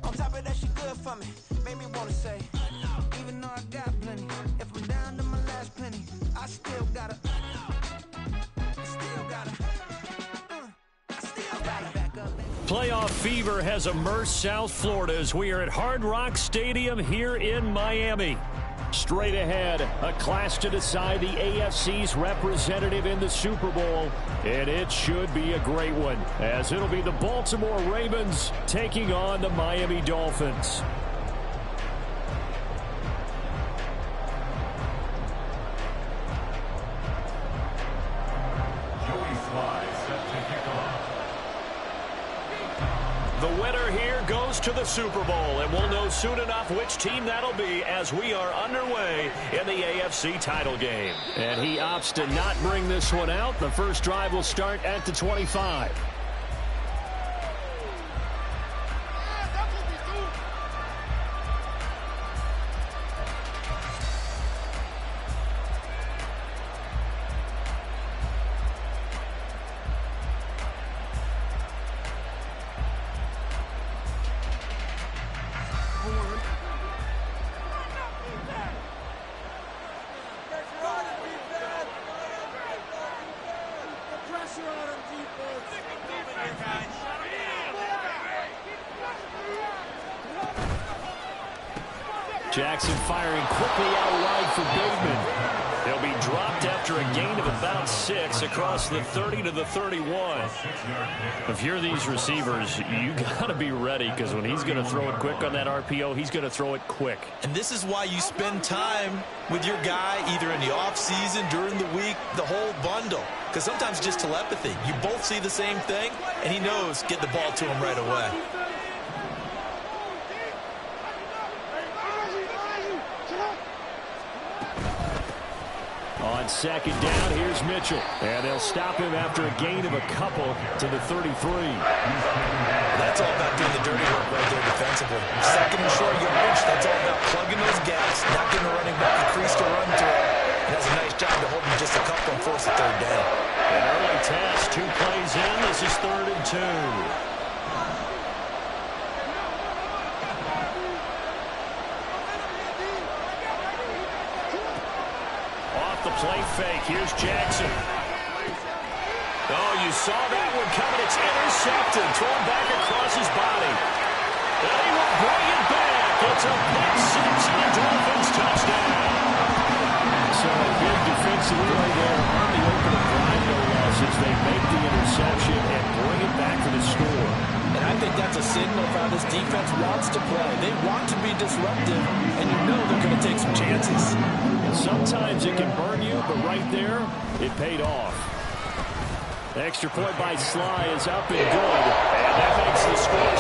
On top of that, she good for me. Made me wanna say, even though I got plenty, if I'm down to my last penny, I still gotta back up. Playoff fever has immersed South Florida as we are at Hard Rock Stadium here in Miami. Straight ahead, a clash to decide the AFC's representative in the Super Bowl, and it should be a great one, as it'll be the Baltimore Ravens taking on the Miami Dolphins. The winner here goes to the Super Bowl, and we'll know soon enough which team that'll be as we are underway in the AFC title game. And he opts to not bring this one out. The first drive will start at the 25. Jackson firing quickly out wide for Bateman. He'll be dropped after a gain of about 6 across the 30 to the 31. If you're these receivers, you got to be ready, because when he's going to throw it quick on that RPO, he's going to throw it quick. And this is why you spend time with your guy either in the offseason, during the week, the whole bundle. Because sometimes just telepathy. You both see the same thing, and he knows get the ball to him right away. On second down, here's Mitchell. And they'll stop him after a gain of a couple to the 33. That's all about doing the dirty work right there defensively. Second and short yardage, that's all about plugging those gaps, not getting the running back a crease to run through. And does a nice job to hold him just a couple and force a third down. An early test, 2 plays in. This is 3rd and 2. Play fake. Here's Jackson. Oh, you saw that one coming. It's intercepted. Thrown back across his body. And he will bring it back. It's a pick 6 and a Dolphins touchdown. So a big defensive play there on the opening drive, no less, as they make the interception and bring it back to the score. And I think that's a signal of how this defense wants to play. They want to be disruptive, and you know they're going to take some chances. Sometimes it can burn you, but right there, it paid off. The extra point by Sly is up and good, and that makes the score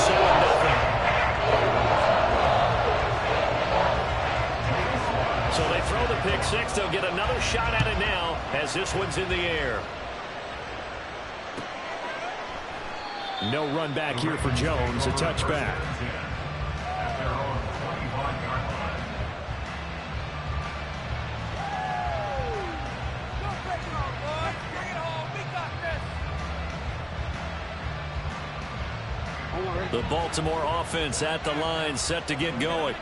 7-0. So they throw the pick 6. They'll get another shot at it now as this one's in the air. No run back here for Jones, a touchback. The Baltimore offense at the line, set to get going.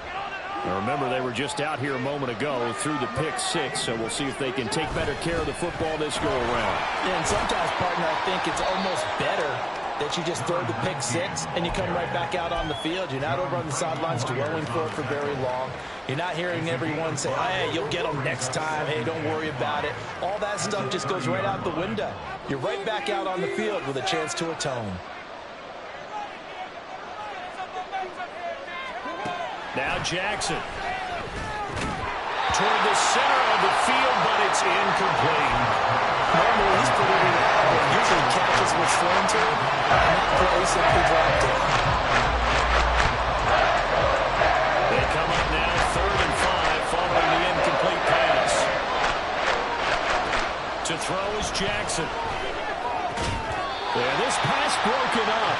Now remember, they were just out here a moment ago through the pick 6, so we'll see if they can take better care of the football this go-around. Yeah, and sometimes, partner, I think it's almost better that you just throw the pick 6 and you come right back out on the field. You're not over on the sidelines dwelling for it for very long. You're not hearing everyone say, hey, you'll get them next time. Hey, don't worry about it. All that stuff just goes right out the window. You're right back out on the field with a chance to atone. Now Jackson. Toward the center of the field, but it's incomplete. Normally he's pretty reliable. Usually catches what's thrown to him. And that play simply dropped it. They come up now 3rd and 5 following the incomplete pass. To throw is Jackson. And this pass broken up.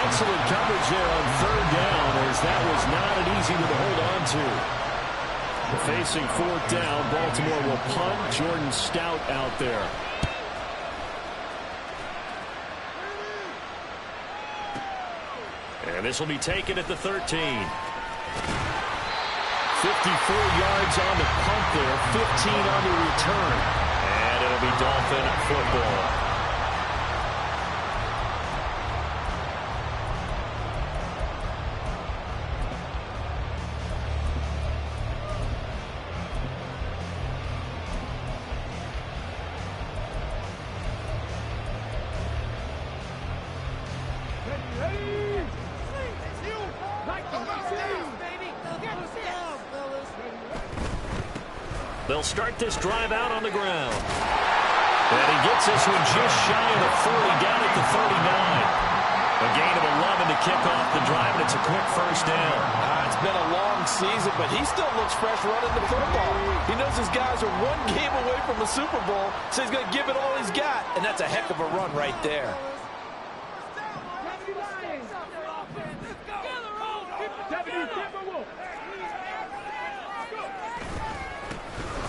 Excellent coverage there on third down, as that was not an easy one to hold on to. Facing fourth down, Baltimore will punt. Jordan Stout out there. And this will be taken at the 13. 54 yards on the punt there, 15 on the return. And it'll be Dolphin football. They'll start this drive out on the ground. And he gets this one just shy of the 40, down at the 39. A gain of 11 to kick off the drive, and it's a quick first down. It's been a long season, but he still looks fresh running the football. He knows his guys are one game away from a Super Bowl, so he's going to give it all he's got, and that's a heck of a run right there.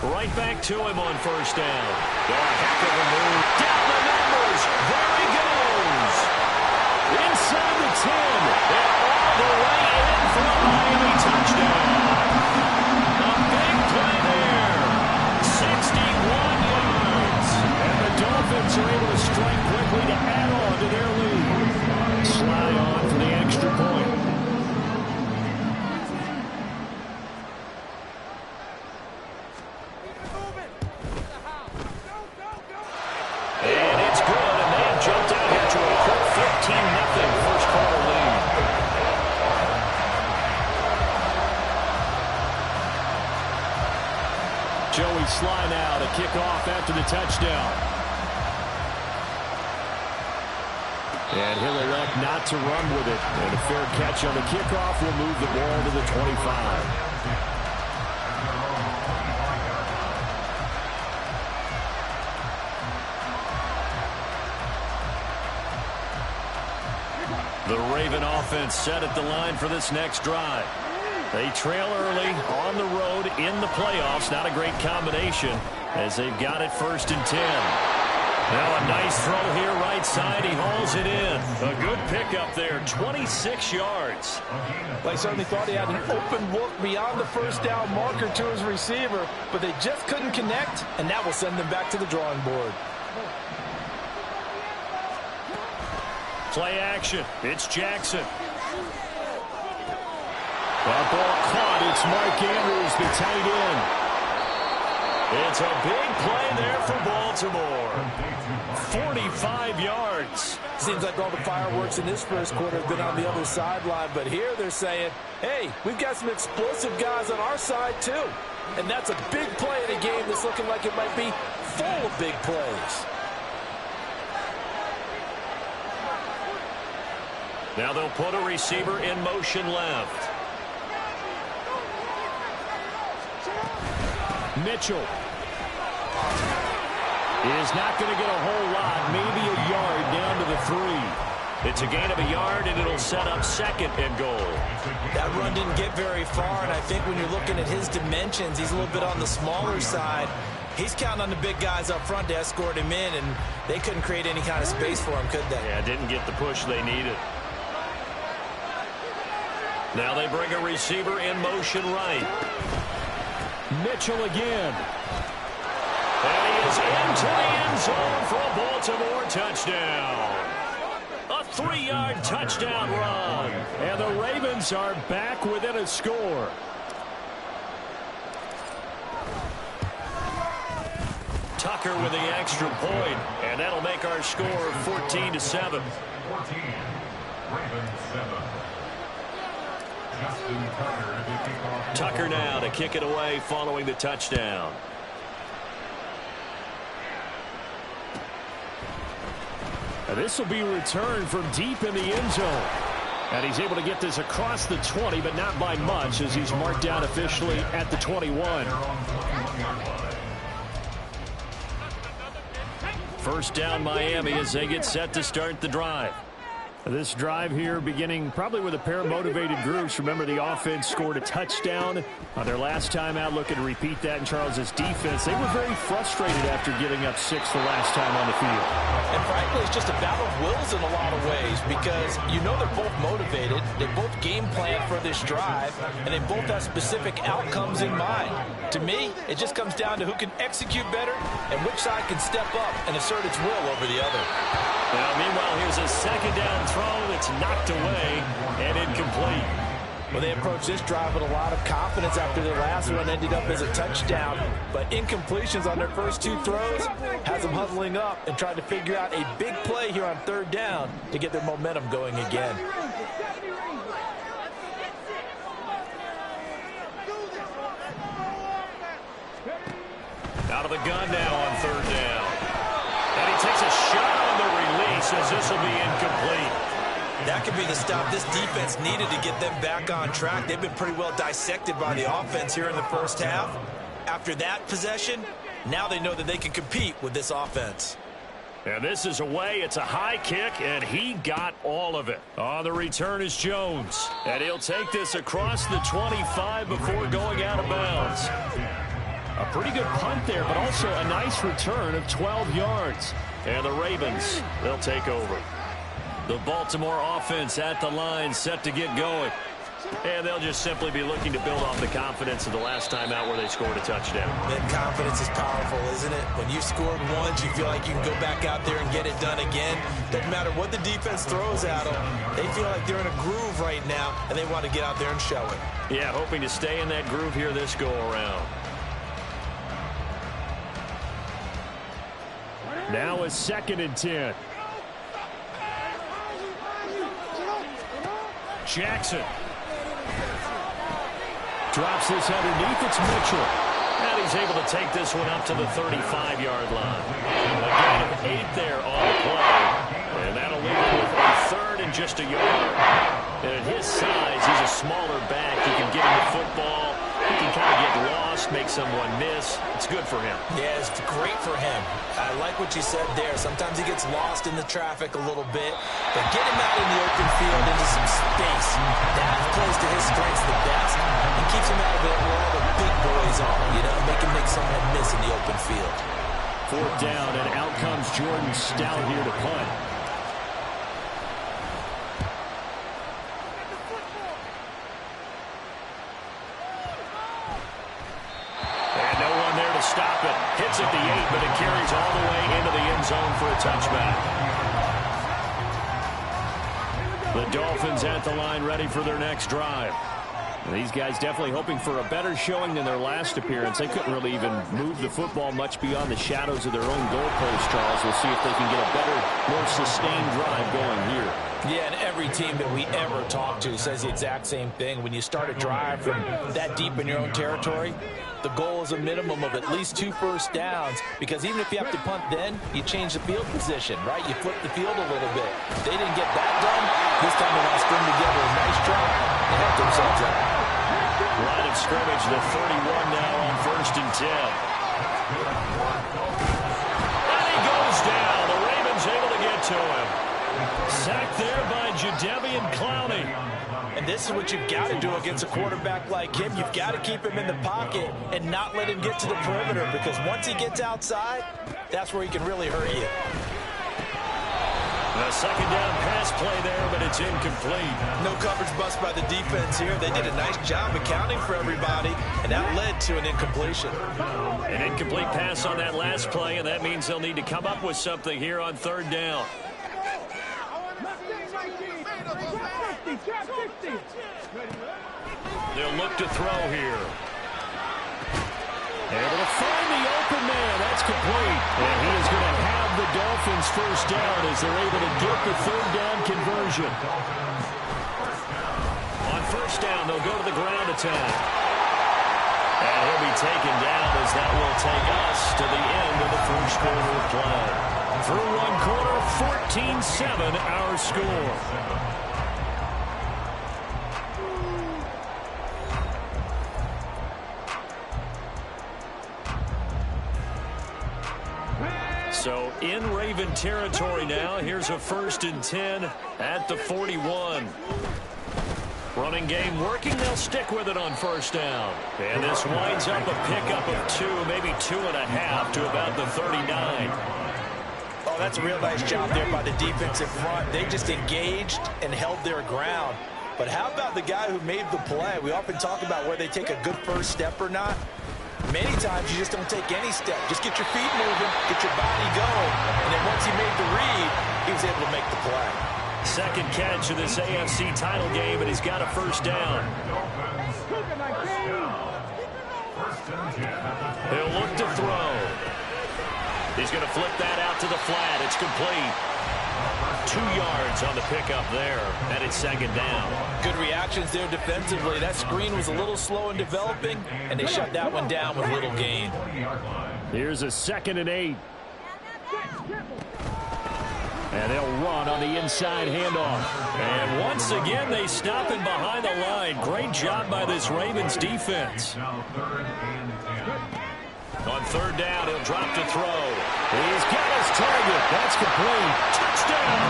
Right back to him on first down. Heck of a move. Down the numbers. There he goes. Inside the 10. And all the way in for a Miami touchdown. A big play there. 61 yards. And the Dolphins are able to strike quickly to add on to their lead. Sly on for the extra point. And it's good, and they have jumped out here to a quick 15-0 first quarter lead. Joey Sly now to kick off after the touchdown. And he'll elect not to run with it. And a fair catch on the kickoff will move the ball to the 25. The Raven offense set at the line for this next drive. They trail early on the road in the playoffs. Not a great combination as they've got it 1st and 10. Now a nice throw here right side. He hauls it in. A good pickup there, 26 yards. They certainly thought he had an open look beyond the first down marker to his receiver, but they just couldn't connect, and that will send them back to the drawing board. Play action. It's Jackson. That ball caught. It's Mark Andrews, the tight end. It's a big play there for Baltimore. 45 yards. Seems like all the fireworks in this first quarter have been on the other sideline, but here they're saying, hey, we've got some explosive guys on our side too. And that's a big play in a game that's looking like it might be full of big plays. Now they'll put a receiver in motion left. Mitchell is not going to get a whole lot, maybe a yard down to the 3. It's a gain of a yard, and it'll set up 2nd and goal. That run didn't get very far, and I think when you're looking at his dimensions, he's a little bit on the smaller side. He's counting on the big guys up front to escort him in, and they couldn't create any kind of space for him, could they? Yeah, didn't get the push they needed. Now they bring a receiver in motion right. Mitchell again. And he is into the end zone for a Baltimore touchdown. A 3-yard touchdown run. And the Ravens are back within a score. Tucker with the extra point, and that'll make our score 14-7. 14, Ravens 7. Tucker now to kick it away following the touchdown. And this will be returned from deep in the end zone. And he's able to get this across the 20, but not by much, as he's marked down officially at the 21. First down Miami as they get set to start the drive. This drive here beginning probably with a pair of motivated groups. Remember, the offense scored a touchdown on their last time out. Looking to repeat that in Charles's defense. They were very frustrated after giving up 6 the last time on the field. And frankly, it's just a battle of wills in a lot of ways because you know they're both motivated. They both game plan for this drive, and they both have specific outcomes in mind. To me, it just comes down to who can execute better and which side can step up and assert its will over the other. Now, meanwhile, here's a second down throw that's knocked away and incomplete. Well, they approached this drive with a lot of confidence after their last one ended up as a touchdown. But incompletions on their first 2 throws has them huddling up and trying to figure out a big play here on 3rd down to get their momentum going again. Out of the gun now on 3rd down. And he takes a shot on the release as this will be incomplete. That could be the stop this defense needed to get them back on track. They've been pretty well dissected by the offense here in the first half. After that possession, now they know that they can compete with this offense. And this is away. It's a high kick, and he got all of it. On the return is Jones. And he'll take this across the 25 before going out of bounds. A pretty good punt there, but also a nice return of 12 yards. And the Ravens, they'll take over. The Baltimore offense at the line, set to get going. And they'll just simply be looking to build off the confidence of the last time out where they scored a touchdown. That confidence is powerful, isn't it? When you've scored once, you feel like you can go back out there and get it done again. Doesn't matter what the defense throws at them. They feel like they're in a groove right now, and they want to get out there and show it. Yeah, hoping to stay in that groove here this go-around. Now a 2nd and 10. Jackson drops this underneath. It's Mitchell. And he's able to take this one up to the 35-yard line. A gain of 8 there on the play. And that'll leave him with a 3rd and just a yard. And at his size, he's a smaller back. He can get him the football. He can kind of get lost, make someone miss. It's good for him. Yeah, it's great for him. I like what you said there. Sometimes he gets lost in the traffic a little bit, but get him out in the open field into some space. That plays to his strengths the best and keeps him out of it where all the big boys are, you know, make him make someone miss in the open field. 4th down, and out comes Jordan Stout here to punt. Stop it. Hits at the 8, but it carries all the way into the end zone for a touchback. The Dolphins at the line ready for their next drive. These guys definitely hoping for a better showing than their last appearance. They couldn't really even move the football much beyond the shadows of their own goalpost, Charles. We'll see if they can get a better, more sustained drive going here. Yeah, and every team that we ever talk to says the exact same thing. When you start a drive from that deep in your own territory, the goal is a minimum of at least 2 first downs, because even if you have to punt then, you change the field position, right? You flip the field a little bit. They didn't get that done. This time they want to string together a nice drive and help themselves out. Line of scrimmage, the 31 now on 1st and 10. And he goes down. The Ravens able to get to him. Sacked there by Jadeveon Clowney. And this is what you've got to do against a quarterback like him. You've got to keep him in the pocket and not let him get to the perimeter, because once he gets outside, that's where he can really hurt you. A 2nd down pass play there, but it's incomplete. No coverage bust by the defense here. They did a nice job accounting for everybody, and that led to an incompletion. An incomplete pass on that last play, and that means they'll need to come up with something here on 3rd down. They'll look to throw here. Able to find the open man. That's complete. And he is going to have the Dolphins' first down as they're able to get the 3rd down conversion. On 1st down, they'll go to the ground attack. And he'll be taken down as that will take us to the end of the 1st quarter of play. Through 1 quarter, 14-7 our score. So in Raven territory now. Here's a 1st and 10 at the 41. Running game working. They'll stick with it on 1st down. And this winds up a pickup of 2, maybe 2.5 to about the 39. Oh, that's a real nice job there by the defensive front. They just engaged and held their ground. But how about the guy who made the play? We often talk about where they take a good first step or not. Many times you just don't take any step. Just get your feet moving, get your body going. And then once he made the read, he was able to make the play. Second catch of this AFC title game, and he's got a 1st down. He'll look to throw. He's going to flip that out to the flat. It's complete. 2 yards on the pickup there, and it's 2nd down. Good reactions there defensively. That screen was a little slow in developing, and they shut that one down with little gain. Here's a 2nd and 8. And they'll run on the inside handoff. And once again, they stop him behind the line. Great job by this Ravens defense. On 3rd down, he'll drop to throw. He's got his target. That's complete. Touchdown!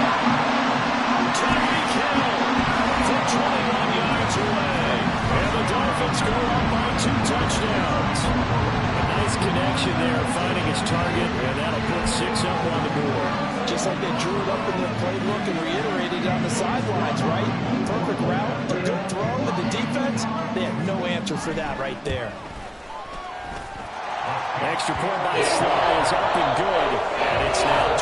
Tyreek Hill from 21 yards away. And the Dolphins go up by 2 touchdowns. A nice connection there, finding his target, and that'll put 6 up on the board. Just like they drew it up in their playbook and reiterated it on the sidelines, right? Perfect route, a good throw, and the defense, they have no answer for that right there. Extra point by Sly is up and good, and it's now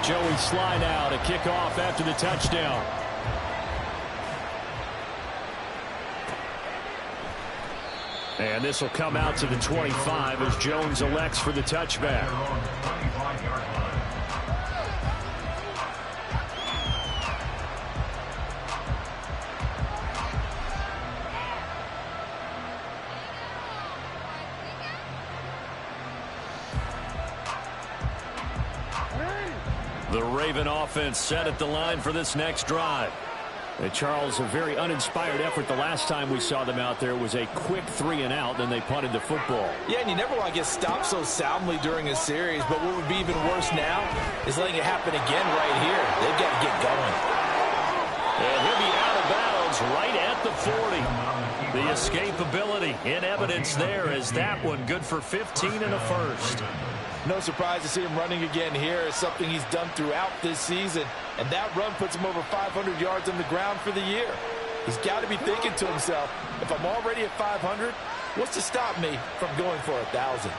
21-7. Joey Sly now to kick off after the touchdown. And this will come out to the 25 as Jones elects for the touchback. The Raven offense set at the line for this next drive. And Charles, a very uninspired effort the last time we saw them out there. It was a quick 3 and out, then they punted the football. Yeah, and you never want to get stopped so soundly during a series, but what would be even worse now is letting it happen again right here. They've got to get going. And he'll be out of bounds right at the 40. The escapability in evidence there as that one good for 15 and a 1st. No surprise to see him running again here. It's something he's done throughout this season. And that run puts him over 500 yards on the ground for the year. He's got to be thinking to himself, if I'm already at 500, what's to stop me from going for 1,000?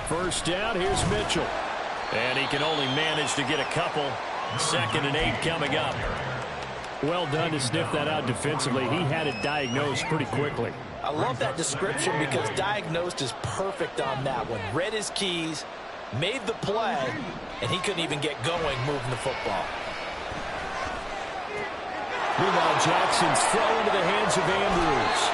1st down, here's Mitchell. And he can only manage to get a couple. 2nd and 8 coming up. Well done to sniff that out defensively. He had it diagnosed pretty quickly. I love that description because diagnosed is perfect on that one. Read his keys, made the play, and he couldn't even get going moving the football. Meanwhile, Jackson's thrown into the hands of Andrews.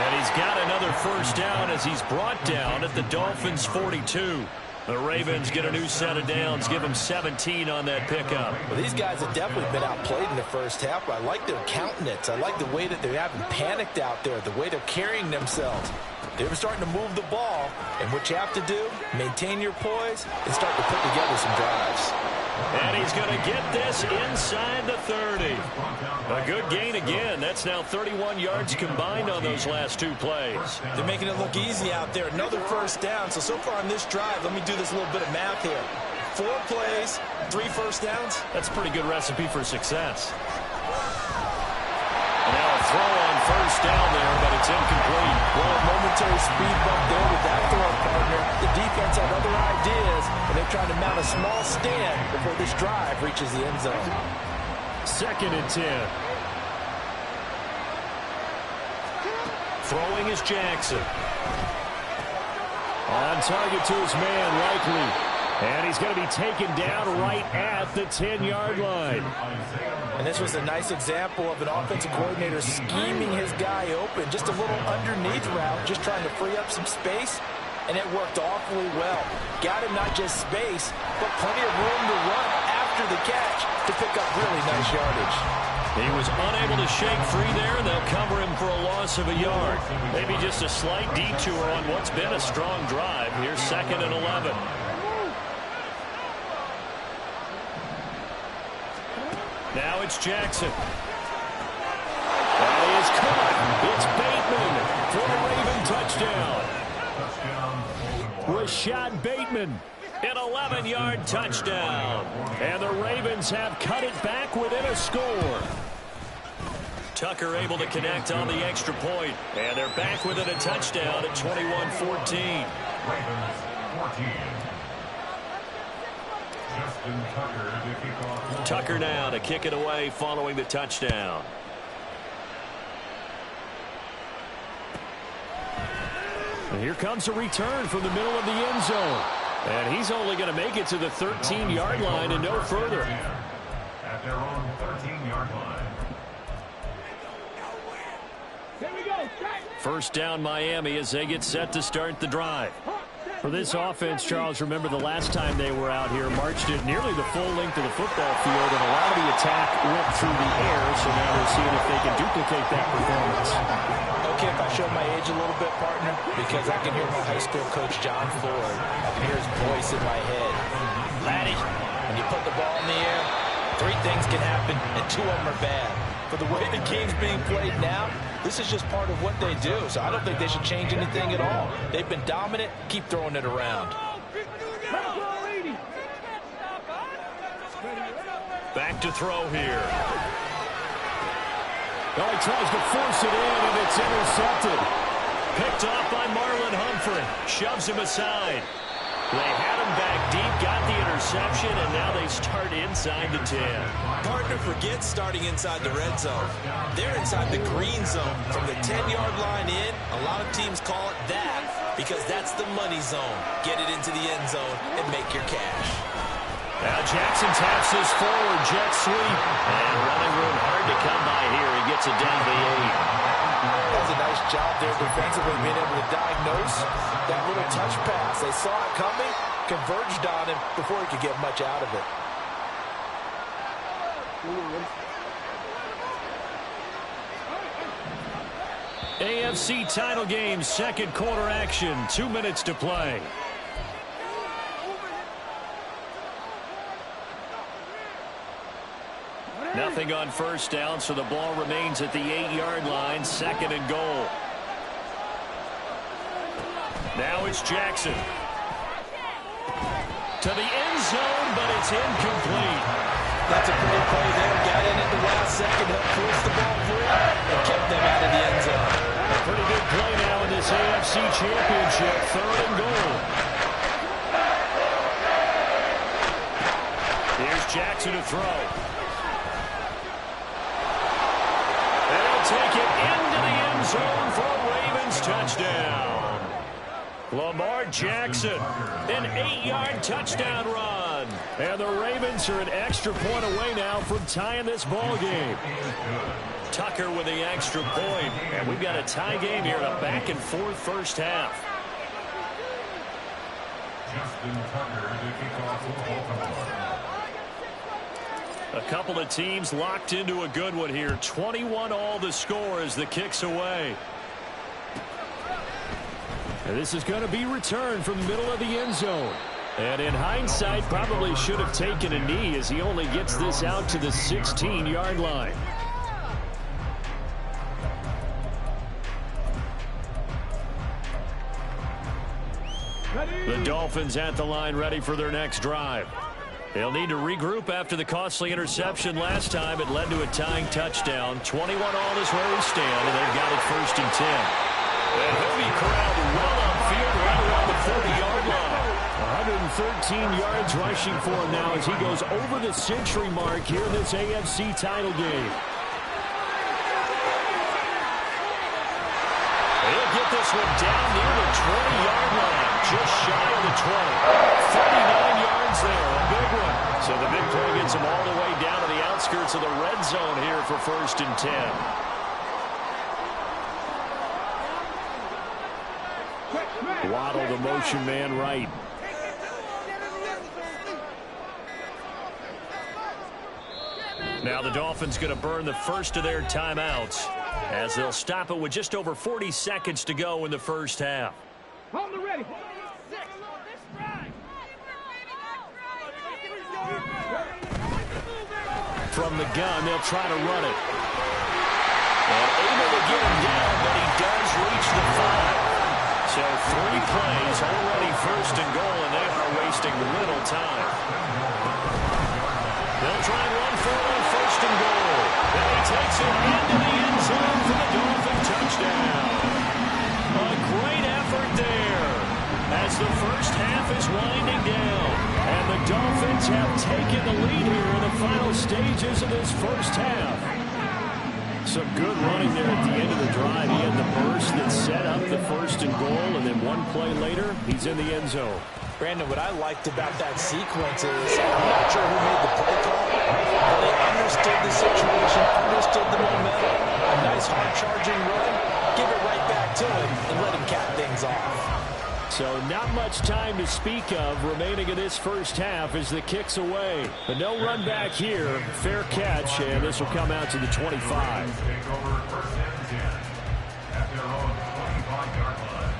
And he's got another 1st down as he's brought down at the Dolphins' 42. The Ravens get a new set of downs, give them 17 on that pickup. Well, these guys have definitely been outplayed in the first half, but I like their countenance. I like the way that they haven't panicked out there, the way they're carrying themselves. They're starting to move the ball, and what you have to do, maintain your poise and start to put together some drives. And he's going to get this inside the 30. A good gain again. That's now 31 yards combined on those last 2 plays. They're making it look easy out there. Another 1st down. So far on this drive, let me do this little bit of math here. 4 plays, 3 1st downs. That's a pretty good recipe for success. Now a throw on 1st down there, but it's incomplete. Well, a momentary speed bump there with that throw, partner. The defense had other ideas, and they're trying to mount a small stand before this drive reaches the end zone. 2nd and 10. Throwing is Jackson. On target to his man, Likely. And he's going to be taken down right at the 10-yard line. And this was a nice example of an offensive coordinator scheming his guy open. Just a little underneath route, just trying to free up some space. And it worked awfully well. Got him not just space, but plenty of room to run after the catch to pick up really nice yardage. He was unable to shake free there, and they'll cover him for a loss of a yard. Maybe just a slight detour on what's been a strong drive. Here's 2nd and 11. Now it's Jackson. That is caught. It's Bateman for a Raven touchdown. Rashad Bateman, an 11-yard touchdown. And the Ravens have cut it back within a score. Tucker able to connect on the extra point. And they're back within a touchdown at 21-14. Tucker now to kick it away following the touchdown. And here comes a return from the middle of the end zone. And he's only going to make it to the 13-yard line and no further. At their own 13-yard line. First down Miami as they get set to start the drive. For this offense, Charles, remember the last time they were out here, marched it nearly the full length of the football field, and a lot of the attack went through the air, so now they're seeing if they can duplicate that performance. Okay, if I show my age a little bit, partner, because I can hear my high school coach, John Ford. I can hear his voice in my head. Laddie, when you put the ball in the air, 3 things can happen, and 2 of them are bad. For the way the game's being played now, this is just part of what they do, so I don't think they should change anything at all. They've been dominant. Keep throwing it around. Back to throw here. Oh, he tries to force it in, and it's intercepted. Picked off by Marlon Humphrey. Shoves him aside. They had him back deep, got the interception, and now they start inside the 10. Partner, forget starting inside the red zone. They're inside the green zone. From the 10-yard line in, a lot of teams call it that because that's the money zone. Get it into the end zone and make your cash. Now Jackson taps this forward, jet sweep. And running room hard to come by here. He gets it down to the 8. That was a nice job there defensively, being able to diagnose that little touch pass. They saw it coming, converged on him before he could get much out of it. AFC title game, second quarter action, 2 minutes to play. Nothing on first down, so the ball remains at the 8-yard line, 2nd and goal. Now it's Jackson. To the end zone, but it's incomplete. That's a great play there. Got in at the last second, helped force the ball through, and kept them out of the end zone. A pretty good play now in this AFC Championship, 3rd and goal. Here's Jackson to throw. Take it into the end zone for a Ravens touchdown. Lamar Jackson, an 8-yard touchdown run. And the Ravens are an extra point away now from tying this ball game. Tucker with the extra point. And we've got a tie game here in a back-and-forth first half. Justin Tucker to kick off for Baltimore. A couple of teams locked into a good one here. 21-all the score as the kick's away. And this is going to be returned from the middle of the end zone. And in hindsight, probably should have taken a knee as he only gets this out to the 16-yard line. The Dolphins at the line ready for their next drive. They'll need to regroup after the costly interception last time. It led to a tying touchdown. 21-all is where we stand, and they've got it 1st and 10. And he'll be corralled well upfield right around the 40-yard line. 113 yards rushing for him now as he goes over the century mark here in this AFC title game. He'll get this one down near the 20-yard line, just shy of the 20. 39 yards there, a big one. So the big play gets him all the way down to the outskirts of the red zone here for 1st and 10. Waddle, the motion man, right. Now the Dolphins going to burn the first of their timeouts as they'll stop it with just over 40 seconds to go in the first half. On the ready. From the gun, they'll try to run it. And able to get him down, but he does reach the 5. So 3 plays, already first and goal, and they are wasting little time. They'll try and run for it on first and goal. And he takes it into the end zone for the Dolphin touchdown. A great effort there as the first half is winding down. And the Dolphins have taken the lead here in the final stages of this first half. Some good running there at the end of the drive. He had the burst that set up the first and goal, and then one play later, he's in the end zone. Brandon, what I liked about that sequence is, I'm not sure who made the play call, but they understood the situation, understood the momentum. A nice hard-charging run, give it right back to him, and let him cap things off. So not much time to speak of remaining in this first half as the kick's away. But no run back here. Fair catch, and this will come out to the 25. Take over first and 10 at their own 25-yard line.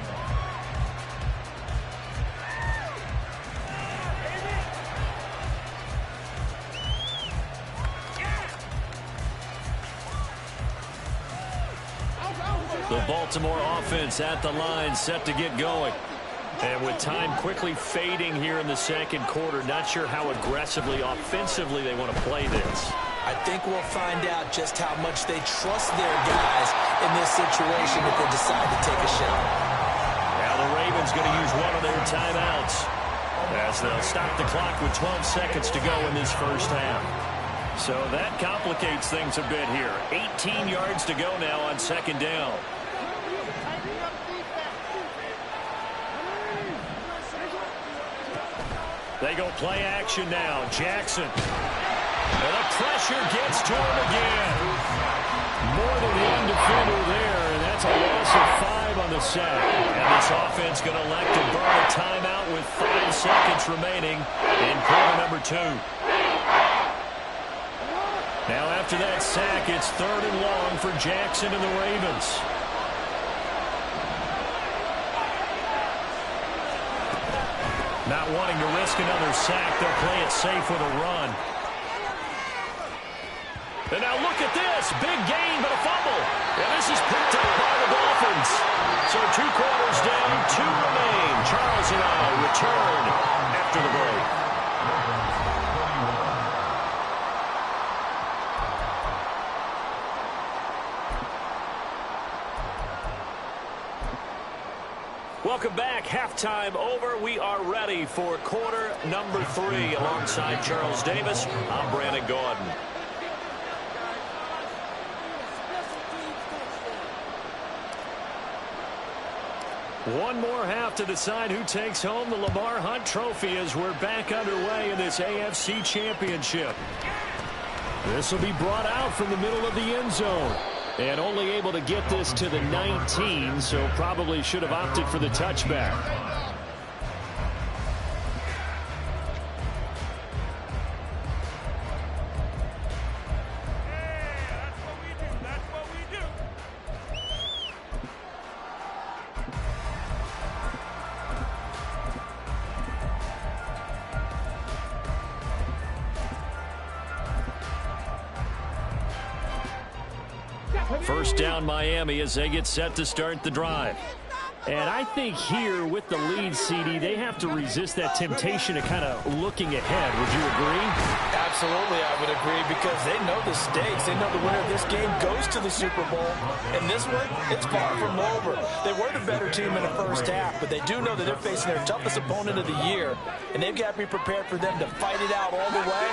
The Baltimore offense at the line, set to get going. And with time quickly fading here in the second quarter, not sure how aggressively, offensively they want to play this. I think we'll find out just how much they trust their guys in this situation if they decide to take a shot. Now the Ravens going to use one of their timeouts as they'll stop the clock with 12 seconds to go in this first half. So that complicates things a bit here. 18 yards to go now on second down. They go play action now. Jackson. And the pressure gets to him again. More than one defender there, and that's a loss of 5 on the sack. And this offense going to elect to burn a timeout with 5 seconds remaining in quarter number 2. Now after that sack, it's 3rd and long for Jackson and the Ravens. Not wanting to risk another sack, they'll play it safe with a run. And now look at this. Big gain, but a fumble. And this is picked up by the Dolphins. So 2 quarters down, 2 remain. Charles and I return after the break. Welcome back. Halftime over. We are ready for quarter number 3 alongside Charles Davis. I'm Brandon Gordon. One more half to decide who takes home the Lamar Hunt Trophy as we're back underway in this AFC Championship. This will be brought out from the middle of the end zone. And only able to get this to the 19, so probably should have opted for the touchback. First down Miami as they get set to start the drive. And I think here with the lead, CD, they have to resist that temptation of kind of looking ahead. Would you agree? Absolutely, I would agree, because they know the stakes. They know the winner of this game goes to the Super Bowl. And this one, it's far from over. They were the better team in the first half, but they do know that they're facing their toughest opponent of the year. And they've got to be prepared for them to fight it out all the way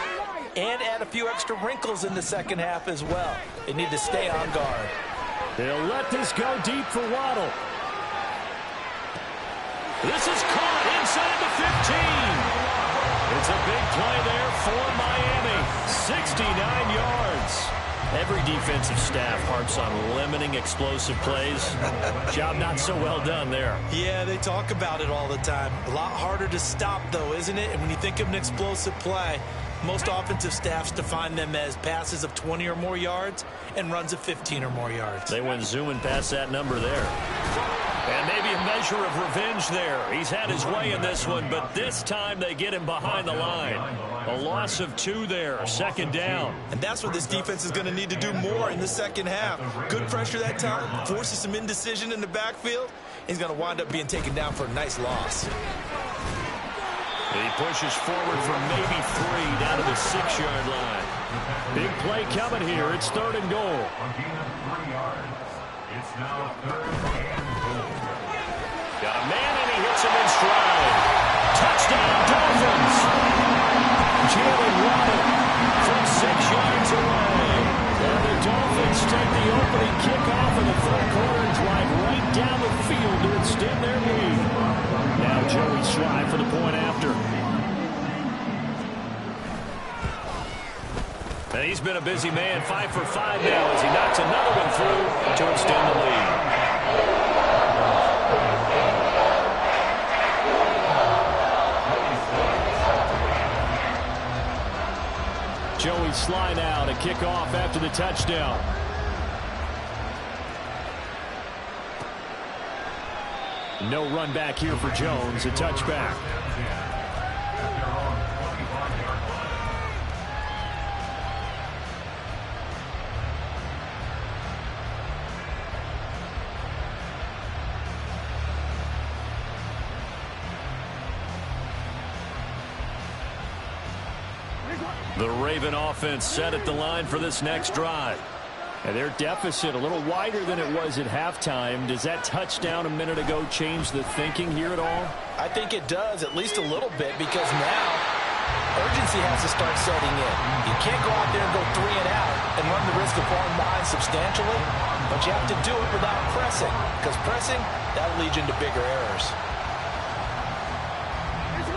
and add a few extra wrinkles in the second half as well. They need to stay on guard. They'll let this go deep for Waddle. This is caught inside the 15. It's a big play there for Miami. 69 yards. Every defensive staff harps on limiting explosive plays. Job not so well done there. Yeah, they talk about it all the time. A lot harder to stop, though, isn't it? And when you think of an explosive play, Most offensive staffs define them as passes of 20 or more yards and runs of 15 or more yards. They went zooming past that number there. And maybe a measure of revenge there. He's had his way in this one, but this time they get him behind the line. A loss of 2 there, second down. And that's what this defense is going to need to do more in the second half. Good pressure that time, forces some indecision in the backfield. He's going to wind up being taken down for a nice loss. He pushes forward for maybe 3 down to the 6-yard line. Big play coming here. It's 3rd and goal. It's now 3rd and goal. Got a man and he hits him in stride. Touchdown Dolphins. Jalen Waddle from 6 yards away. And the Dolphins take the opening kickoff in the 3rd quarter and drive right down the field to extend their lead. Now Joey Slye for the point after. And he's been a busy man, 5 for 5 now as he knocks another one through to extend the lead. Joey Slye now to kick off after the touchdown. No run back here for Jones, a touchback. The Raven offense set at the line for this next drive. And their deficit a little wider than it was at halftime. Does that touchdown a minute ago change the thinking here at all? I think it does, at least a little bit, because now urgency has to start setting in. You can't go out there and go 3 and out and run the risk of falling behind substantially, but you have to do it without pressing, because pressing, that'll lead you into bigger errors.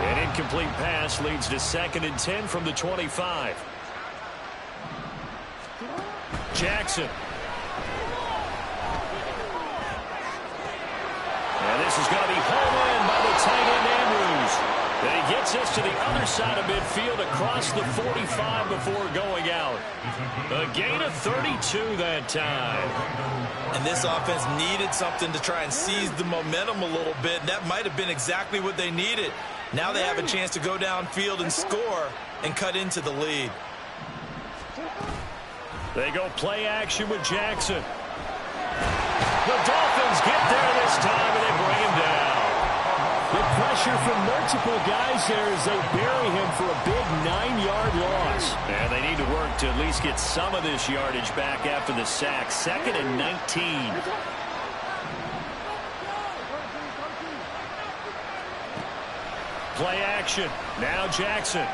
An incomplete pass leads to 2nd and 10 from the 25. Jackson. And this is going to be home in by the tight end Andrews. And he gets us to the other side of midfield across the 45 before going out. A gain of 32 that time. And this offense needed something to try and seize the momentum a little bit. And that might have been exactly what they needed. Now they have a chance to go downfield and score and cut into the lead. They go play action with Jackson. The Dolphins get there this time, and they bring him down. The pressure from multiple guys there as they bury him for a big 9-yard loss. And they need to work to at least get some of this yardage back after the sack. 2nd and 19. Play action. Now Jackson.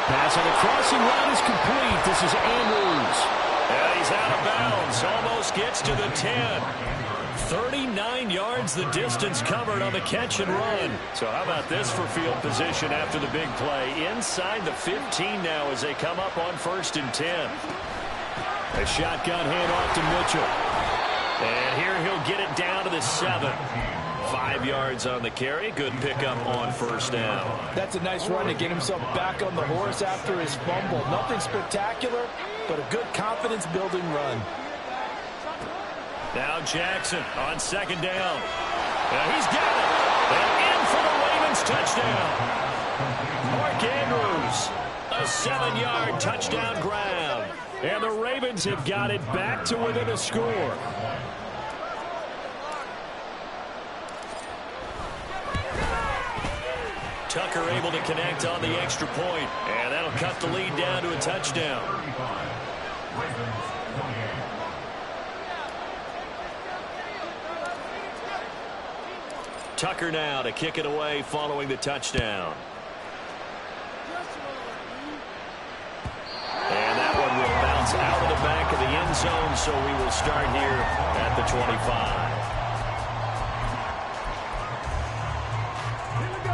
Pass on the crossing route is complete. This is Andrews. And he's out of bounds. Almost gets to the 10. 39 yards the distance covered on the catch and run. So how about this for field position after the big play? Inside the 15 now as they come up on 1st and 10. A shotgun handoff to Mitchell. And here he'll get it down to the 7. 5 yards on the carry. Good pickup on 1st down. That's a nice run to get himself back on the horse after his fumble. Nothing spectacular, but a good confidence-building run. Now Jackson on 2nd down. And he's got it. And in for the Ravens touchdown. Mark Andrews, a 7-yard touchdown grab. And the Ravens have got it back to within a score. Tucker able to connect on the extra point, and that'll cut the lead down to a touchdown. Tucker now to kick it away following the touchdown. And that one will bounce out of the back of the end zone, so we will start here at the 25.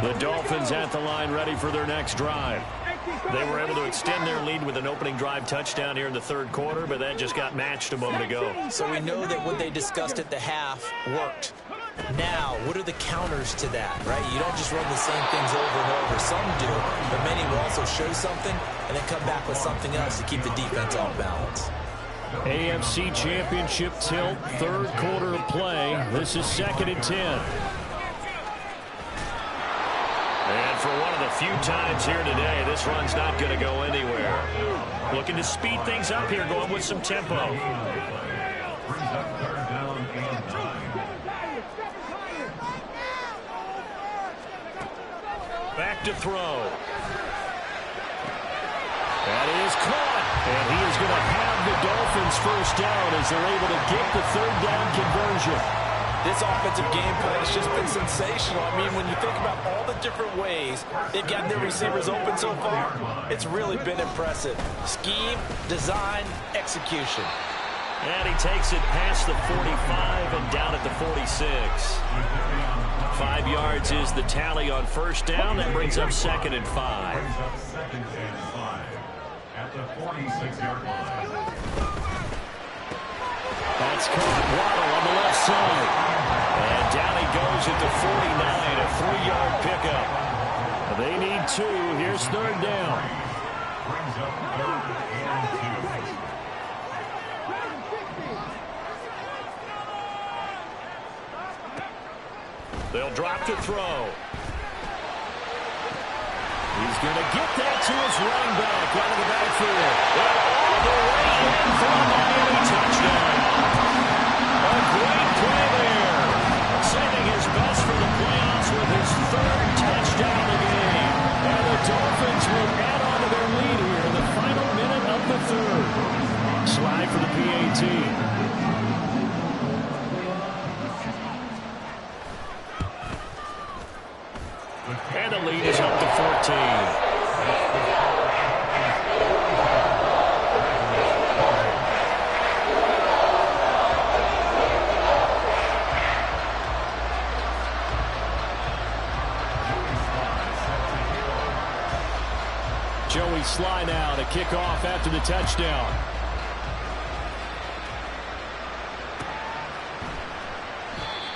The Dolphins at the line ready for their next drive. They were able to extend their lead with an opening drive touchdown here in the 3rd quarter, but that just got matched a moment ago. So we know that what they discussed at the half worked. Now, what are the counters to that, right? You don't just run the same things over and over. Some do, but many will also show something and then come back with something else to keep the defense off balance. AFC Championship tilt, third quarter of play. This is 2nd and 10. And for one of the few times here today, this run's not going to go anywhere. Looking to speed things up here, going with some tempo. Brings up 3rd down and 9. Back to throw. That is caught. And he is going to have the Dolphins first down as they're able to get the 3rd down conversion. This offensive game plan has just been sensational. I mean, when you think about all the different ways they've gotten their receivers open so far, it's really been impressive. Scheme, design, execution. And he takes it past the 45 and down at the 46. 5 yards is the tally on first down. That brings up 2nd and 5. Brings up 2nd and 5 at the 46-yard line. That's caught. Waddle on the left side. And down he goes at the 49, a 3-yard pickup. They need 2. Here's 3rd down. Brings up 3rd and 2. They'll drop to throw. He's going to get that to his running back out of the backfield. All the way in for a Miami touchdown. A great play there. Saving his best for the playoffs with his 3rd touchdown of the game. And the Dolphins will add on to their lead here in the final minute of the 3rd. Slide for the PAT. And the lead is up to 14. Joey Sly now to kick off after the touchdown.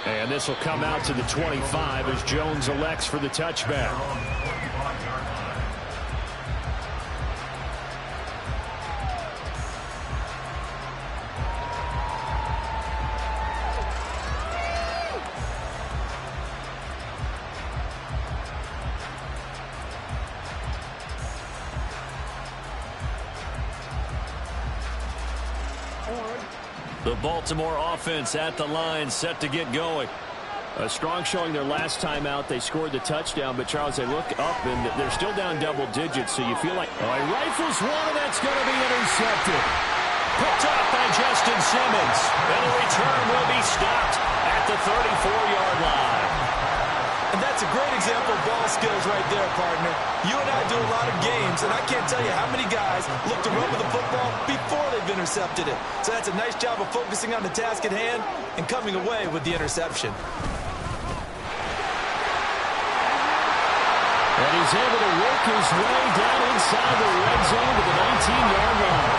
And this will come out to the 25 as Jones elects for the touchback. The Baltimore offense at the line, set to get going. A strong showing their last time out. They scored the touchdown, but Charles, they look up and they're still down double digits, so you feel like, oh, he rifles one, and that's going to be intercepted. Picked up by Justin Simmons, and the return will be stopped at the 34-yard line. And that's a great example of ball skills right there, partner. You and I do a lot of games, and I can't tell you how many guys look to run with the football before they've intercepted it. So that's a nice job of focusing on the task at hand and coming away with the interception. And he's able to work his way down inside the red zone to the 19-yard line.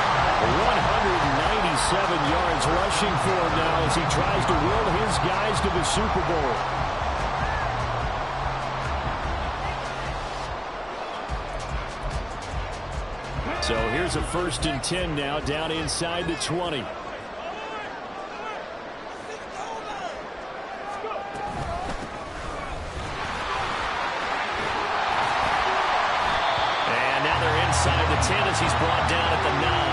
197 yards rushing for him now as he tries to will his guys to the Super Bowl. So here's a 1st and 10 now down inside the 20. And now they're inside the 10 as he's brought down at the 9.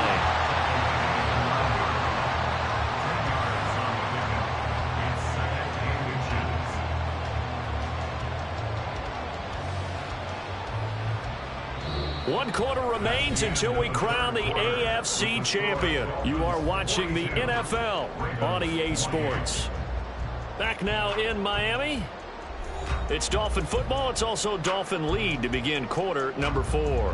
One quarter remains until we crown the AFC champion. You are watching the NFL on EA Sports. Back now in Miami. It's Dolphin football. It's also Dolphin lead to begin quarter number 4.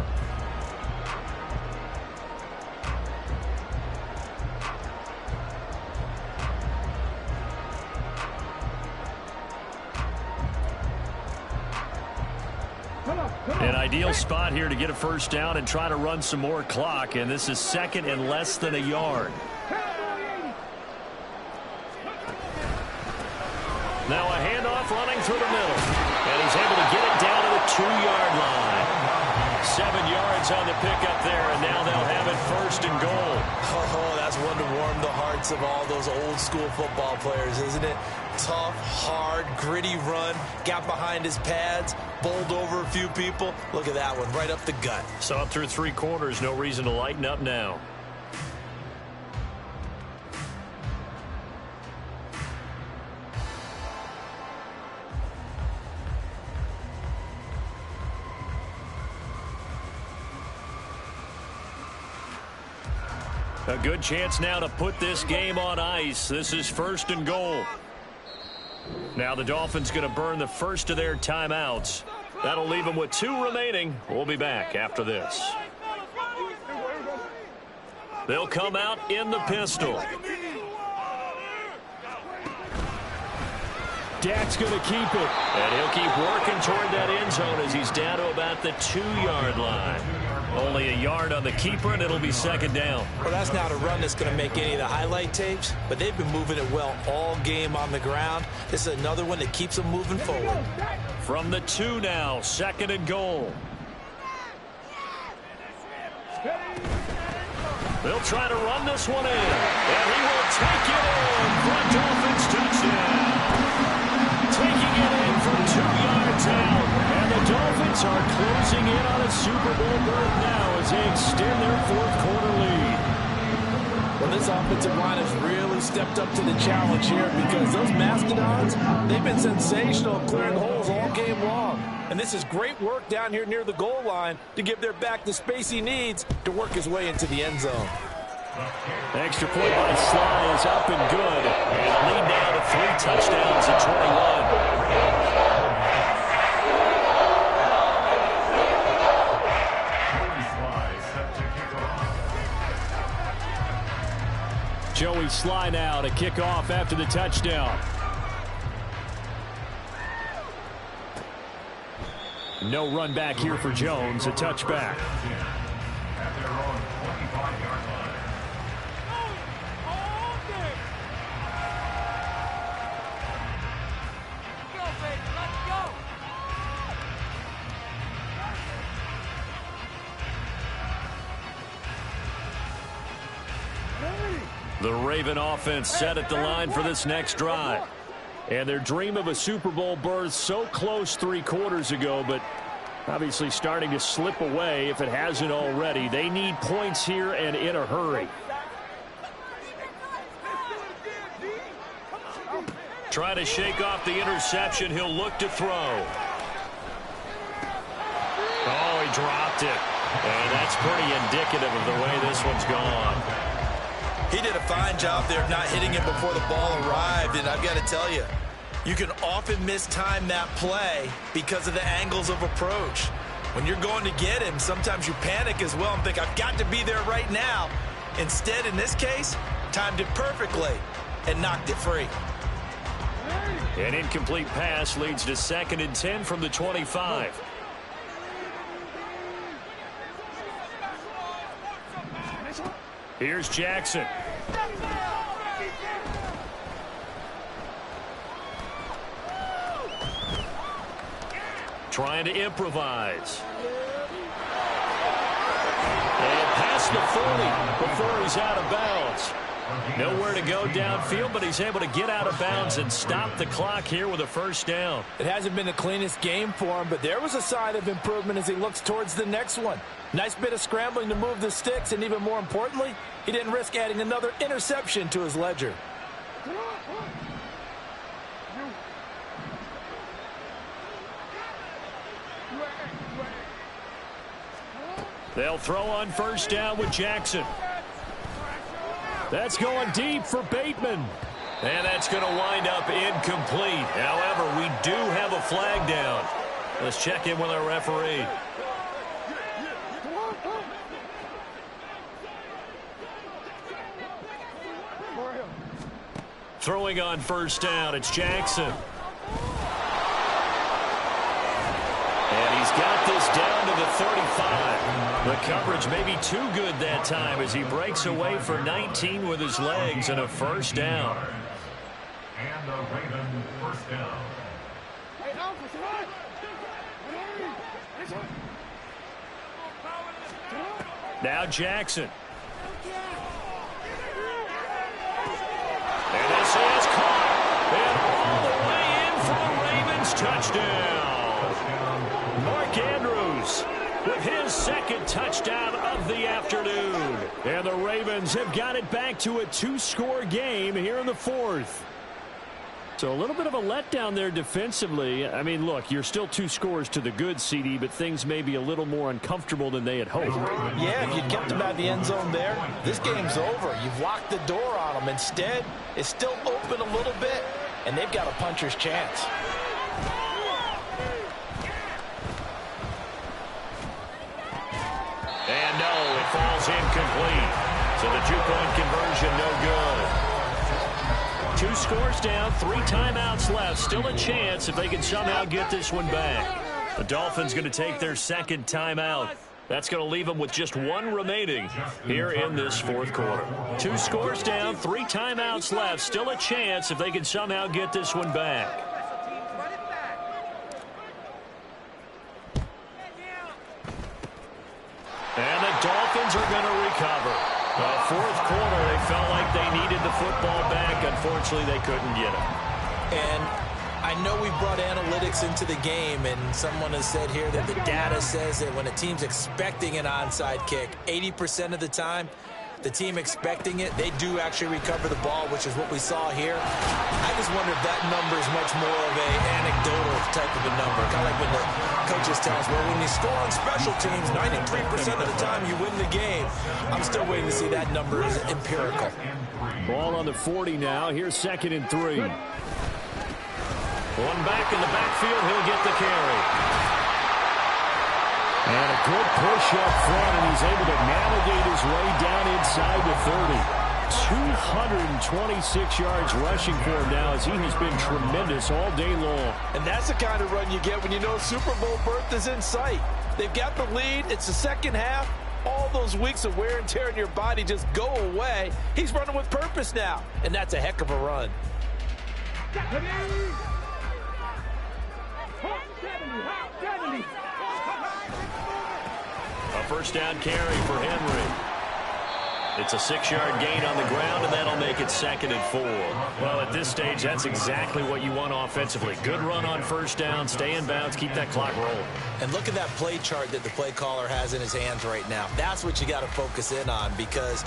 An ideal spot here to get a first down and try to run some more clock, and this is 2nd and less than a yard. Now a handoff running through the middle. And he's able to get it down to the 2-yard line. 7 yards on the pickup there, and now they'll have it first and goal. Oh, that's one to warm the hearts of all those old-school football players, isn't it? Tough, hard, gritty run, got behind his pads, bowled over a few people. Look at that one, right up the gut. Saw it through 3 quarters, no reason to lighten up now. A good chance now to put this game on ice. This is first and goal. Now the Dolphins going to burn the first of their timeouts. That'll leave them with 2 remaining. We'll be back after this. They'll come out in the pistol. Dak's going to keep it. And he'll keep working toward that end zone as he's down to about the 2-yard line. Only a yard on the keeper, and it'll be second down. Well, that's not a run that's going to make any of the highlight tapes, but they've been moving it well all game on the ground. This is another one that keeps them moving forward. From the 2 now, second and goal. They'll try to run this one in, and he will take it in for a Dolphins touchdown. Taking it in from 2 yards out, and the Dolphins are closing in on a Super Bowl berth now as they extend their 4th quarter lead. Well, this offensive line has really stepped up to the challenge here because those Mastodons, they've been sensational clearing holes all game long. And this is great work down here near the goal line to give their back the space he needs to work his way into the end zone. Extra point by Sly is up and good. And the lead now to 3 touchdowns at 21. Joey Sly now to kick off after the touchdown. No run back here for Jones, a touchback. At their own 25-yard line. The Raven offense set at the line for this next drive. And their dream of a Super Bowl berth so close 3 quarters ago, but obviously starting to slip away if it hasn't already. They need points here and in a hurry. Try to shake off the interception. He'll look to throw. Oh, he dropped it. And that's pretty indicative of the way this one's gone. He did a fine job there of not hitting it before the ball arrived, and I've got to tell you, you can often mistime that play because of the angles of approach. When you're going to get him, sometimes you panic as well and think, I've got to be there right now. Instead, in this case, timed it perfectly and knocked it free. An incomplete pass leads to 2nd and 10 from the 25. Here's Jackson. Trying to improvise. And past the 40 before he's out of bounds. Nowhere to go downfield, but he's able to get out of bounds and stop the clock here with a first down. It hasn't been the cleanest game for him, but there was a sign of improvement as he looks towards the next one. Nice bit of scrambling to move the sticks, and even more importantly, he didn't risk adding another interception to his ledger. They'll throw on first down with Jackson. That's going deep for Bateman. And that's going to wind up incomplete. However, we do have a flag down. Let's check in with our referee. Throwing on first down, it's Jackson. And he's got this down to the 35. The coverage may be too good that time as he breaks away for 19 with his legs and a first down. And the Ravens first down. Now Jackson. And this is caught. And all the way in for a Ravens touchdown. Mark Andrews with his second touchdown of the afternoon. And the Ravens have got it back to a 2-score game here in the fourth. So a little bit of a letdown there defensively. I mean, look, you're still 2 scores to the good, CD, but things may be a little more uncomfortable than they had hoped. Yeah, if you'd kept them out of the end zone there, this game's over. You've locked the door on them. Instead, it's still open a little bit, and they've got a puncher's chance. And no, it falls incomplete. So the 2-point conversion, no good. 2 scores down, 3 timeouts left. Still a chance if they can somehow get this one back. The Dolphins going to take their second timeout. That's going to leave them with just 1 remaining here in this fourth quarter. 2 scores down, 3 timeouts left. Still a chance if they can somehow get this one back. And the Dolphins are going to recover. Fourth quarter, they felt like they needed the football back. Unfortunately, they couldn't get it. And I know we brought analytics into the game, and someone has said here that the data says that when a team's expecting an onside kick, 80% of the time, the team expecting it, they do actually recover the ball, which is what we saw here. I just wonder if that number is much more of a anecdotal type of a number. Kind of like when the coaches tell us, well, when you score on special teams, 93% of the time you win the game. I'm still waiting to see that number is empirical. Ball on the 40 now. Here's 2nd and 3. One back in the backfield. He'll get the carry. And a good push up front, and he's able to navigate his way down inside the 30. 226 yards rushing for him now as he has been tremendous all day long. And that's the kind of run you get when you know Super Bowl berth is in sight. They've got the lead. It's the second half. All those weeks of wear and tear in your body just go away. He's running with purpose now, and that's a heck of a run. A first down carry for Henry. It's a 6-yard gain on the ground, and that'll make it 2nd and 4. Well, at this stage, that's exactly what you want offensively. Good run on first down, stay in bounds, keep that clock rolling. And look at that play chart that the play caller has in his hands right now. That's what you got to focus in on, because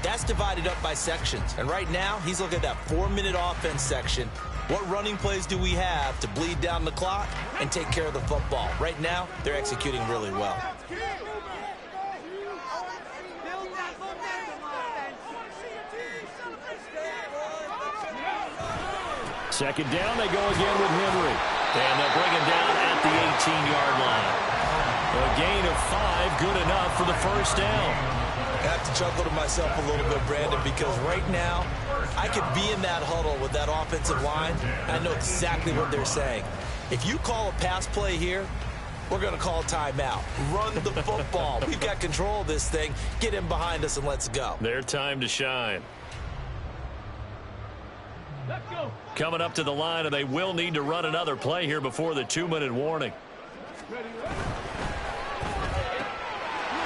that's divided up by sections. And right now, he's looking at that 4-minute offense section. What running plays do we have to bleed down the clock and take care of the football? Right now, they're executing really well. Second down, they go again with Henry. And they'll bring him down at the 18-yard line. A gain of 5, good enough for the first down. I have to chuckle to myself a little bit, Brandon, because right now, I could be in that huddle with that offensive line. I know exactly what they're saying. If you call a pass play here, we're going to call timeout. Run the football. We've got control of this thing. Get in behind us and let's go. Their time to shine. Coming up to the line, and they will need to run another play here before the 2-minute warning.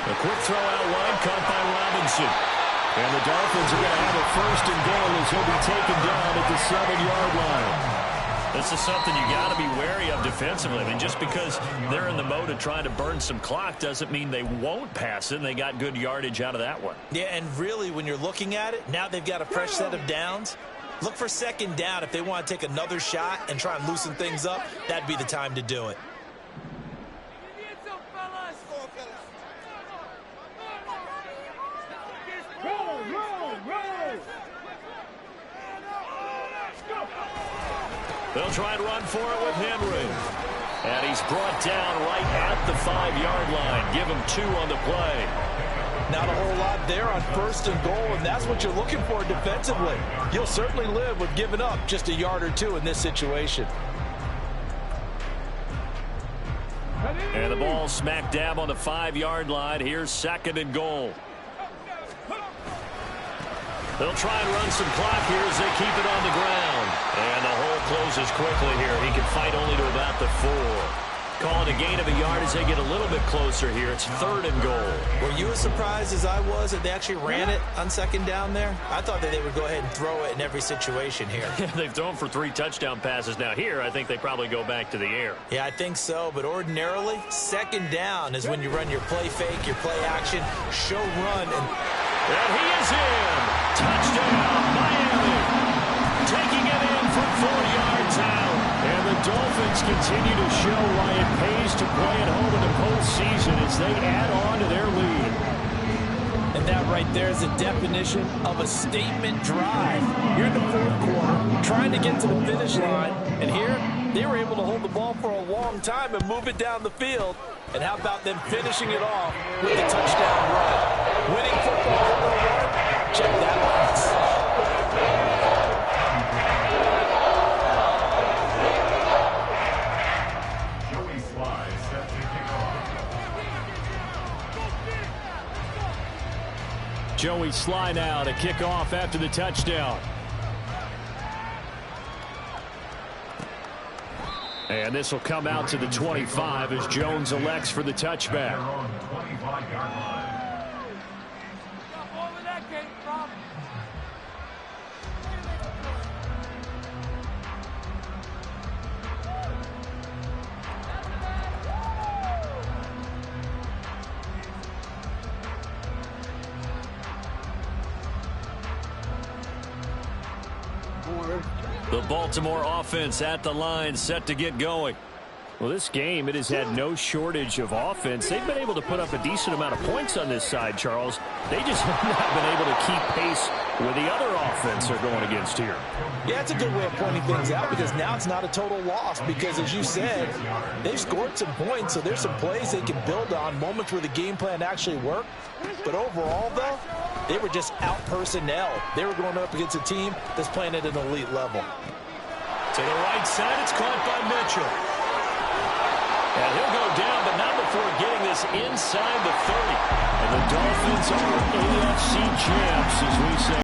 A quick throw out wide, caught by Robinson. And the Dolphins are going to have a 1st and goal as he'll be taken down at the 7-yard line. This is something you got to be wary of defensively. I mean, just because they're in the mode of trying to burn some clock doesn't mean they won't pass it, and they got good yardage out of that one. Yeah, and really, when you're looking at it, now they've got a fresh set of downs. Look for 2nd down. If they want to take another shot and try and loosen things up, that'd be the time to do it. They'll try and run for it with Henry. And he's brought down right at the 5-yard line. Give him 2 on the play. Not a whole lot there on 1st and goal, and that's what you're looking for defensively. You'll certainly live with giving up just a yard or 2 in this situation. And the ball smack dab on the 5-yard line. Here's 2nd and goal. They'll try and run some clock here as they keep it on the ground. closes quickly here. He can fight only to about the 4. Calling a gain of a yard as they get a little bit closer here. It's 3rd and goal. Were you as surprised as I was that they actually ran it on 2nd down there? I thought that they would go ahead and throw it in every situation here. They've thrown for 3 touchdown passes. Now here, I think they probably go back to the air. Yeah, I think so. But ordinarily, 2nd down is when you run your play fake, your play action, show run. And he is in. Touchdown, Miami. Taking it in from 4 yards out. And the Dolphins continue to show why it pays to play at home in the postseason as they add on to their lead. And that right there is a definition of a statement drive. You're in the 4th quarter, trying to get to the finish line. And here, they were able to hold the ball for a long time and move it down the field. And how about them finishing it off with a touchdown run? Winning football 101? Check that box. Joey Sly now to kick off after the touchdown. And this will come out to the 25 as Jones elects for the touchback. The Baltimore offense at the line, set to get going. Well, this game, it has had no shortage of offense. They've been able to put up a decent amount of points on this side, Charles. They just have not been able to keep pace with the other offense they're going against here. Yeah, it's a good way of pointing things out because now it's not a total loss because, as you said, they've scored some points, so there's some plays they can build on, moments where the game plan actually worked. But overall, though, they were just out personnel. They were going up against a team that's playing at an elite level. To the right side, it's caught by Mitchell. And he'll go down, but not before getting this inside the 30. And the Dolphins are AFC champs, as we say.